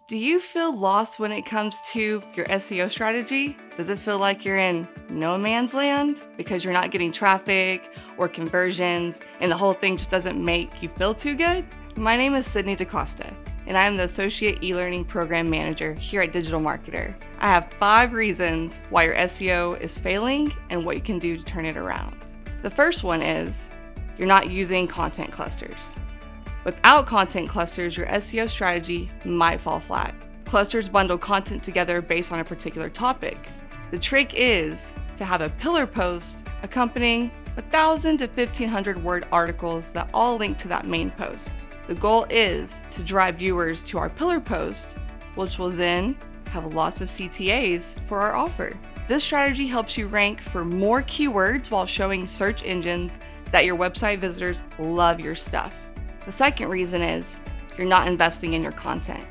Do you feel lost when it comes to your SEO strategy? Does it feel like you're in no man's land because you're not getting traffic or conversions and the whole thing just doesn't make you feel too good? My name is Cydney DaCosta, and I am the Associate E-Learning Program Manager here at Digital Marketer. I have 5 reasons why your SEO is failing and what you can do to turn it around. The first one is you're not using content clusters. Without content clusters, your SEO strategy might fall flat. Clusters bundle content together based on a particular topic. The trick is to have a pillar post accompanying 1,000 to 1,500 word articles that all link to that main post. The goal is to drive viewers to our pillar post, which will then have lots of CTAs for our offer. This strategy helps you rank for more keywords while showing search engines that your website visitors love your stuff. The second reason is you're not investing in your content.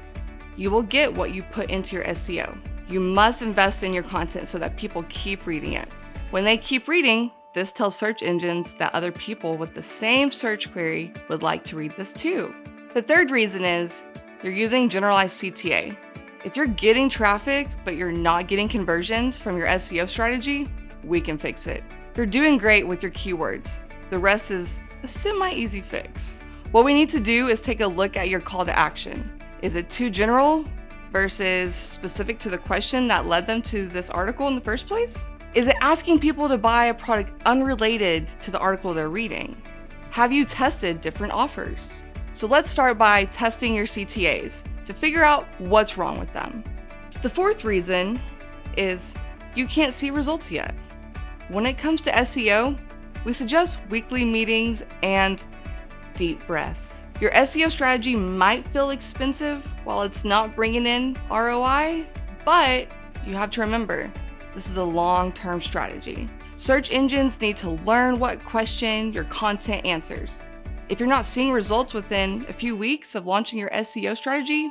You will get what you put into your SEO. You must invest in your content so that people keep reading it. When they keep reading, this tells search engines that other people with the same search query would like to read this too. The third reason is you're using generalized CTA. If you're getting traffic, but you're not getting conversions from your SEO strategy, we can fix it. You're doing great with your keywords. The rest is a semi-easy fix. What we need to do is take a look at your call to action. Is it too general versus specific to the question that led them to this article in the first place? Is it asking people to buy a product unrelated to the article they're reading? Have you tested different offers? So let's start by testing your CTAs to figure out what's wrong with them. The fourth reason is you can't see results yet. When it comes to SEO, we suggest weekly meetings and deep breaths. Your SEO strategy might feel expensive while it's not bringing in ROI, but you have to remember, this is a long-term strategy. Search engines need to learn what question your content answers. If you're not seeing results within a few weeks of launching your SEO strategy,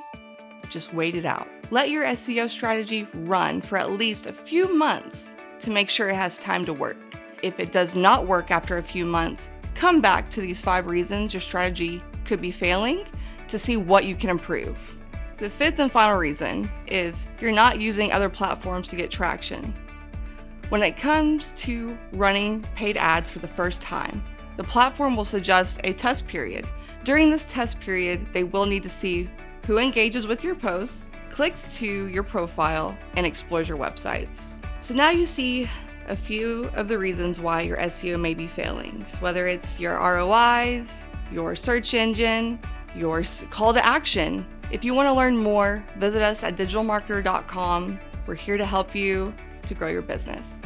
just wait it out. Let your SEO strategy run for at least a few months to make sure it has time to work. If it does not work after a few months, come back to these 5 reasons your strategy could be failing to see what you can improve. The fifth and final reason is you're not using other platforms to get traction. When it comes to running paid ads for the first time, the platform will suggest a test period. During this test period, they will need to see who engages with your posts, clicks to your profile, and explores your websites. So now you see a few of the reasons why your SEO may be failing. So whether it's your ROIs, your search engine, your call to action. If you want to learn more, visit us at digitalmarketer.com. We're here to help you to grow your business.